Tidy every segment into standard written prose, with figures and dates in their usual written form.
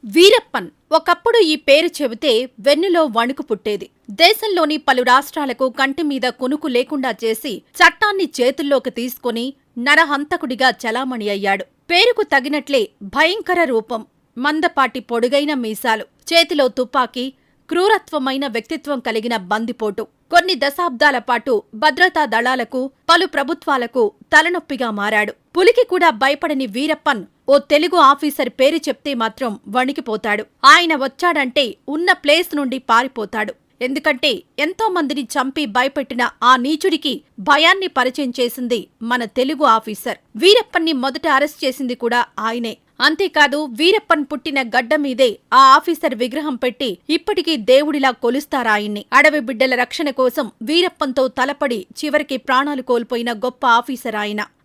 వీరప్పన్ ఒకప్పుడు ఈ పేరు చెబితే వెన్నులో వణుకు పుట్టేది. దేశంలోని పలు రాష్ట్రాలకు కంటిమీద కునుకు లేకుండా చేసి చట్టాన్ని చేతుల్లోకి తీసుకుని నరహంతకుడిగా చలామణి అయ్యాడు. పేరుకు తగినట్లే భయంకర రూపం, మందపాటి పొడుగైన మీసాలు, చేతిలో తుపాకీ, క్రూరత్వమైన వ్యక్తిత్వం కలిగిన బందిపోటు. కొన్ని దశాబ్దాల పాటు భద్రతా దళాలకు, పలు ప్రభుత్వాలకు తలనొప్పిగా మారాడు. పులికి కూడా భయపడని వీరప్పన్ ఓ తెలుగు ఆఫీసర్ పేరు చెప్తే మాత్రం వణికిపోతాడు. ఆయన వచ్చాడంటే ఉన్న ప్లేస్ నుండి పారిపోతాడు. ఎందుకంటే ఎంతో మందిని చంపి భయపెట్టిన ఆ నీచుడికి భయాన్ని పరిచయం చేసింది మన తెలుగు ఆఫీసర్. వీరప్పన్ని మొదట అరెస్ట్ చేసింది కూడా ఆయనే. అంతేకాదు, వీరప్పన్ పుట్టిన గడ్డ మీదే ఆ ఆఫీసర్ విగ్రహం పెట్టి ఇప్పటికీ దేవుడిలా కొలుస్తారాయన్ని. అడవి బిడ్డల రక్షణ కోసం వీరప్పన్తో తలపడి చివరికి ప్రాణాలు కోల్పోయిన గొప్ప ఆఫీసర్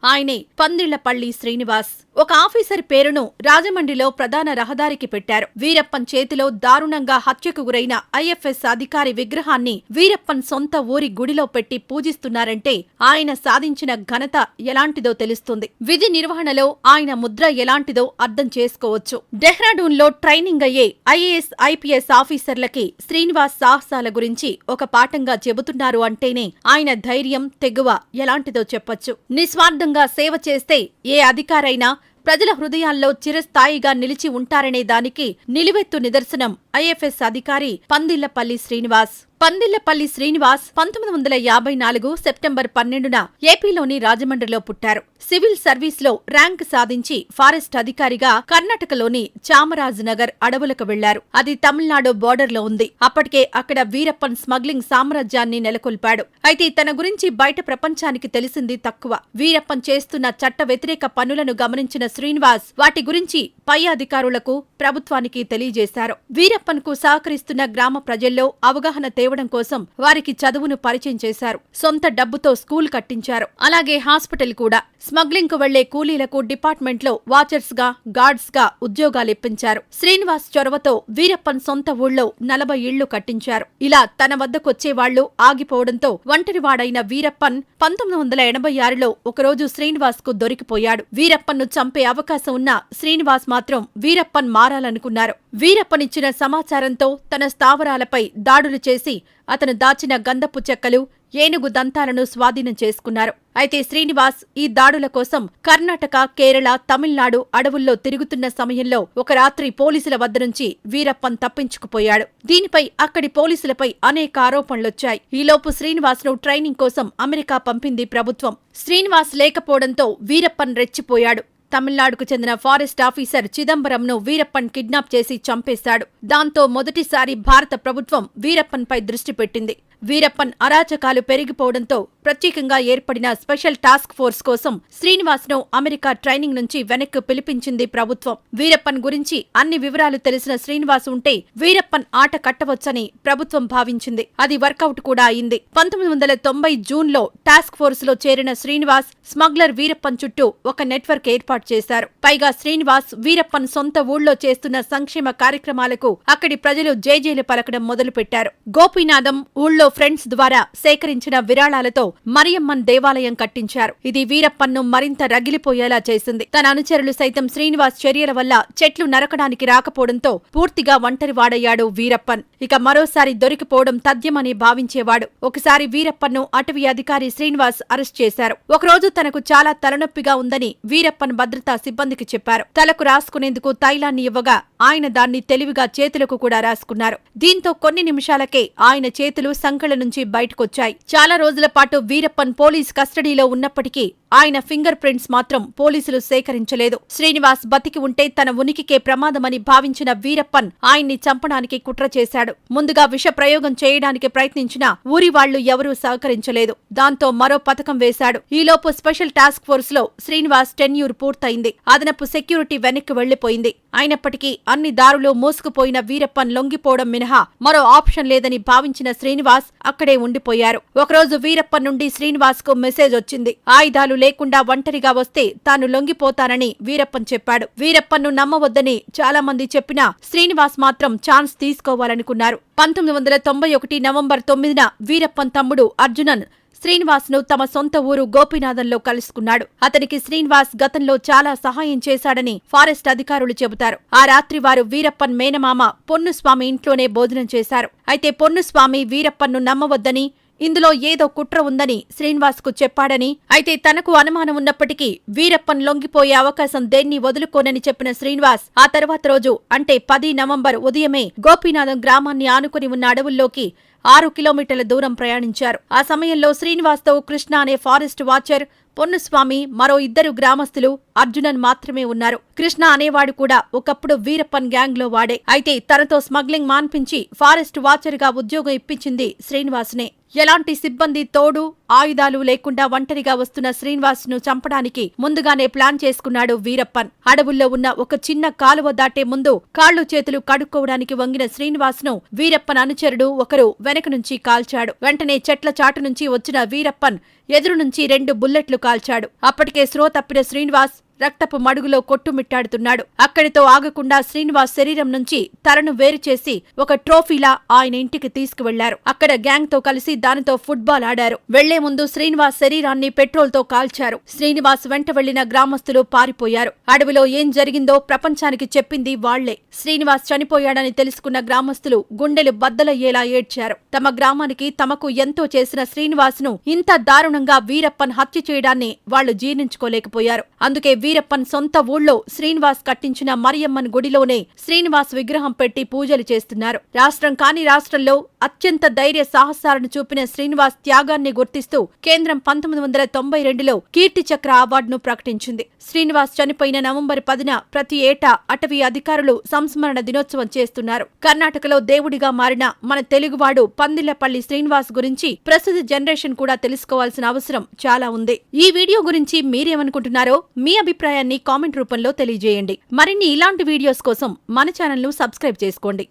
ఆయనే పందిళ్లపల్లి శ్రీనివాస్. ఒక ఆఫీసర్ పేరును రాజమండ్రిలో ప్రధాన రహదారికి పెట్టారు. వీరప్పన్ చేతిలో దారుణంగా హత్యకు గురైన ఐఎఫ్ఎస్ అధికారి విగ్రహాన్ని వీరప్పన్ సొంత ఊరి గుడిలో పెట్టి పూజిస్తున్నారంటే ఆయన సాధించిన ఘనత ఎలాంటిదో తెలుస్తుంది. విధి నిర్వహణలో ఆయన ముద్ర ఎలాంటిదో అర్థం చేసుకోవచ్చు. డెహ్రాడూన్లో ట్రైనింగ్ అయ్యే ఐఏఎస్, ఐపీఎస్ ఆఫీసర్లకి శ్రీనివాస్ సాహసాల గురించి ఒక పాఠంగా చెబుతున్నారు అంటేనే ఆయన ధైర్యం, తెగువ ఎలాంటిదో చెప్పొచ్చు. నిస్వార్థంగా సేవ చేస్తే ఏ అధికారైనా ప్రజల హృదయాల్లో చిరస్థాయిగా నిలిచి ఉంటారనే దానికి నిలువెత్తు నిదర్శనం ఐఎఫ్ఎస్ అధికారి పందిళ్లపల్లి శ్రీనివాస్. పందిళ్లపల్లి శ్రీనివాస్ 1954 సెప్టెంబర్ 12న ఏపీలోని రాజమండ్రిలో పుట్టారు. సివిల్ సర్వీస్లో ర్యాంక్ సాధించి ఫారెస్ట్ అధికారిగా కర్ణాటకలోని చామరాజనగర్ అడవులకు వెళ్లారు. అది తమిళనాడు బోర్డర్లో ఉంది. అప్పటికే అక్కడ వీరప్పన్ స్మగ్లింగ్ సామ్రాజ్యాన్ని నెలకొల్పాడు. అయితే తన గురించి బయట ప్రపంచానికి తెలిసింది తక్కువ. వీరప్పన్ చేస్తున్న చట్ట వ్యతిరేక పనులను గమనించిన శ్రీనివాస్ వాటి గురించి పై అధికారులకు, ప్రభుత్వానికి తెలియజేశారు. వీరప్పన్ కు సహకరిస్తున్న గ్రామ ప్రజల్లో అవగాహన తేవడం కోసం వారికి చదువును పరిచయం చేశారు. సొంత డబ్బుతో స్కూల్ కట్టించారు. అలాగే హాస్పిటల్ కూడా. స్మగ్లింగ్ కు వెళ్లే కూలీలకు డిపార్ట్మెంట్లో వాచర్స్ గా, గార్డ్స్ గా ఉద్యోగాలిప్పించారు. శ్రీనివాస్ చొరవతో వీరప్పన్ సొంత ఊళ్ళో 40 ఇళ్లు కట్టించారు. ఇలా తన వద్దకొచ్చేవాళ్లు ఆగిపోవడంతో ఒంటరివాడైన వీరప్పన్ 1986లో ఒకరోజు శ్రీనివాస్ కు దొరికిపోయాడు. వీరప్పన్ను చంపే అవకాశం ఉన్న శ్రీనివాస్ మాత్రం వీరప్పన్ మారాలనుకున్నారు. వీరప్పనిచ్చిన సమాచారంతో తన స్థావరాలపై దాడులు చేసి అతను దాచిన గంధపు చెక్కలు, ఏనుగు దంతాలను స్వాధీనం చేసుకున్నారు. అయితే శ్రీనివాస్ ఈ దాడుల కోసం కర్ణాటక, కేరళ, తమిళనాడు అడవుల్లో తిరుగుతున్న సమయంలో ఒక రాత్రి పోలీసుల వద్ద నుంచి వీరప్పన్ తప్పించుకుపోయాడు. దీనిపై అక్కడి పోలీసులపై అనేక ఆరోపణలొచ్చాయి. ఈలోపు శ్రీనివాస్ను ట్రైనింగ్ కోసం అమెరికా పంపింది ప్రభుత్వం. శ్రీనివాస్ లేకపోవడంతో వీరప్పన్ రెచ్చిపోయాడు. తమిళనాడుకు చెందిన ఫారెస్ట్ ఆఫీసర్ చిదంబరంను వీరప్పన్ కిడ్నాప్ చేసి చంపేశాడు. దాంతో మొదటిసారి భారత ప్రభుత్వం వీరప్పన్పై దృష్టి పెట్టింది. వీరప్పన్ అరాచకాలు పెరిగిపోవడంతో ప్రత్యేకంగా ఏర్పడిన స్పెషల్ టాస్క్ ఫోర్స్ కోసం శ్రీనివాస్ను అమెరికా ట్రైనింగ్ నుంచి వెనక్కు పిలిపించింది ప్రభుత్వం. వీరప్పన్ గురించి అన్ని వివరాలు తెలిసిన శ్రీనివాస్ ఉంటే వీరప్పన్ ఆట కట్టవచ్చని ప్రభుత్వం భావించింది. అది వర్కౌట్ కూడా అయింది. 1990 జూన్లో టాస్క్ ఫోర్స్ లో చేరిన శ్రీనివాస్ స్మగ్లర్ వీరప్పన్ చుట్టూ ఒక నెట్వర్క్ ఏర్పాటు చేశారు. పైగా శ్రీనివాస్ వీరప్పన్ సొంత ఊళ్ళో చేస్తున్న సంక్షేమ కార్యక్రమాలకు అక్కడి ప్రజలు జేజేలు పలకడం మొదలుపెట్టారు. గోపీనాథం ఊళ్ళో ఫ్రెండ్స్ ద్వారా సేకరించిన విరాళాలతో మరియమ్మన్ దేవాలయం కట్టించారు. ఇది వీరప్పన్ను మరింత రగిలిపోయేలా చేసింది. తన అనుచరులు సైతం శ్రీనివాస్ చర్యల వల్ల చెట్లు నరకడానికి రాకపోవడంతో పూర్తిగా ఒంటరివాడయ్యాడు వీరప్పన్. ఇక మరోసారి దొరికిపోవడం తథ్యమని భావించేవాడు. ఒకసారి వీరప్పన్ను అటవీ అధికారి శ్రీనివాస్ అరెస్ట్ చేశారు. ఒకరోజు తనకు చాలా తలనొప్పిగా ఉందని వీరప్పన్ భద్రతా సిబ్బందికి చెప్పారు. తలకు రాసుకునేందుకు తైలాన్ని ఇవ్వగా ఆయన దాన్ని తెలివిగా చేతులకు కూడా రాసుకున్నారు. దీంతో కొన్ని నిమిషాలకే ఆయన చేతులు సంకళ్ల నుంచి బయటకొచ్చాయి. చాలా రోజుల పాటు వీరప్పన్ పోలీస్ కస్టడీలో ఉన్నప్పటికీ ఆయన ఫింగర్ ప్రింట్స్ మాత్రం పోలీసులు సేకరించలేదు. శ్రీనివాస్ బతికి ఉంటే తన ఉనికికే ప్రమాదమని భావించిన వీరప్పన్ ఆయన్ని చంపడానికి కుట్ర చేశాడు. ముందుగా విష ప్రయోగం చేయడానికి ప్రయత్నించినా ఊరి వాళ్లు ఎవరూ సహకరించలేదు. దాంతో మరో పథకం వేశాడు. ఈలోపు స్పెషల్ టాస్క్ ఫోర్స్ లో శ్రీనివాస్ టెన్యూర్ పూర్తయింది. అదనపు సెక్యూరిటీ వెనక్కి వెళ్లిపోయింది. అయినప్పటికీ అన్ని దారులు మూసుకుపోయిన వీరప్పన్ లొంగిపోవడం మినహా మరో ఆప్షన్ లేదని భావించిన శ్రీనివాస్ అక్కడే ఉండిపోయారు. ఒకరోజు వీరప్పన్ నుండి శ్రీనివాస్ కు మెసేజ్ వచ్చింది. ఆయుధాలు లేకుండా ఒంటరిగా వస్తే తాను లొంగిపోతానని వీరప్పన్ చెప్పాడు. వీరప్పన్ను నమ్మవద్దని చాలా మంది చెప్పినా శ్రీనివాస్ మాత్రం ఛాన్స్ తీసుకోవాలనుకున్నారు. 1991 నవంబర్ 9న వీరప్పన్ తమ్ముడు అర్జునన్ శ్రీనివాస్ ను తమ సొంత ఊరు గోపీనాథంలో కలుసుకున్నాడు. అతనికి శ్రీనివాస్ గతంలో చాలా సహాయం చేశాడని ఫారెస్ట్ అధికారులు చెబుతారు. ఆ రాత్రి వారు వీరప్పన్ మేనమామ పొన్నుస్వామి ఇంట్లోనే భోజనం చేశారు. అయితే పొన్నుస్వామి వీరప్పన్ను నమ్మవద్దని, ఇందులో ఏదో కుట్ర ఉందని శ్రీనివాస్కు చెప్పాడని, అయితే తనకు అనుమానం ఉన్నప్పటికీ వీరప్పన్ లొంగిపోయే అవకాశం దేన్ని వదులుకోనని చెప్పిన శ్రీనివాస్ ఆ తర్వాత రోజు అంటే 10 నవంబర్ ఉదయమే గోపీనాథం గ్రామాన్ని ఆనుకుని ఉన్న అడవుల్లోకి 6 కిలోమీటర్ల దూరం ప్రయాణించారు. ఆ సమయంలో శ్రీనివాస్తో కృష్ణ అనే ఫారెస్ట్ వాచర్, పొన్నుస్వామి, మరో 2 గ్రామస్తులు, అర్జునన్ మాత్రమే ఉన్నారు. కృష్ణ అనేవాడు కూడా ఒకప్పుడు వీరప్పన్ గ్యాంగ్ లో వాడే. అయితే తనతో స్మగ్లింగ్ మాన్పించి ఫారెస్ట్ వాచర్ గా ఉద్యోగం ఇప్పించింది శ్రీనివాస్నే. ఎలాంటి సిబ్బంది తోడు, ఆయుధాలు లేకుండా ఒంటరిగా వస్తున్న శ్రీనివాస్ ను చంపడానికి ముందుగానే ప్లాన్ చేసుకున్నాడు వీరప్పన్. అడవుల్లో ఉన్న ఒక చిన్న కాలువ దాటే ముందు కాళ్లు చేతులు కడుక్కోవడానికి వంగిన శ్రీనివాస్ ను వీరప్పన్ అనుచరుడు ఒకరు వెనక నుంచి కాల్చాడు. వెంటనే చెట్ల చాటు నుంచి వచ్చిన వీరప్పన్ ఎదురు నుంచి 2 బుల్లెట్లు కాల్చాడు. అప్పటికే స్పృహ తప్పిన శ్రీనివాస్ రక్తపు మడుగులో కొట్టుమిట్టాడుతున్నాడు. అక్కడితో ఆగకుండా శ్రీనివాస్ శరీరం నుంచి తలను వేరు చేసి ఒక ట్రోఫీలా ఆయన ఇంటికి తీసుకువెళ్లారు. అక్కడ గ్యాంగ్ తో కలిసి దానితో ఫుట్బాల్ ఆడారు. వెళ్లే ముందు శ్రీనివాస్ శరీరాన్ని పెట్రోల్ తో కాల్చారు. శ్రీనివాస్ వెంట వెళ్లిన గ్రామస్తులు పారిపోయారు. అడవిలో ఏం జరిగిందో ప్రపంచానికి చెప్పింది వాళ్లే. శ్రీనివాస్ చనిపోయాడని తెలుసుకున్న గ్రామస్తులు గుండెలు బద్దలయ్యేలా ఏడ్చారు. తమ గ్రామానికి తమకు ఎంతో చేసిన శ్రీనివాస్ ను ఇంత దారుణంగా వీరప్పన్ హత్య చేయడాన్ని వాళ్లు జీర్ణించుకోలేకపోయారు. అందుకే వీరప్పన్ సొంత ఊళ్ళో శ్రీనివాస్ కట్టించిన మరియమ్మన్ గుడిలోనే శ్రీనివాస్ విగ్రహం పెట్టి పూజలు చేస్తున్నారు. రాష్ట్రం కాని రాష్ట్రంలో అత్యంత ధైర్య సాహసాలను చూపిన శ్రీనివాస్ త్యాగాన్ని గుర్తిస్తూ కేంద్రం 1992లో కీర్తి చక్ర అవార్డును ప్రకటించింది. శ్రీనివాస్ చనిపోయిన నవంబర్ 10న ప్రతి ఏటా అటవీ అధికారులు సంస్మరణ దినోత్సవం చేస్తున్నారు. కర్ణాటకలో దేవుడిగా మారిన మన తెలుగువాడు పందిళ్లపల్లి శ్రీనివాస్ గురించి ప్రస్తుత జనరేషన్ కూడా తెలుసుకోవాల్సిన అవసరం చాలా ఉంది. ఈ వీడియో గురించి మీరేమనుకుంటున్నారో మీ అభిప్రాయాన్ని కామెంట్ రూపంలో తెలియజేయండి. మరిన్ని ఇలాంటి వీడియోస్ కోసం మన ఛానల్ ను సబ్స్క్రైబ్ చేసుకోండి.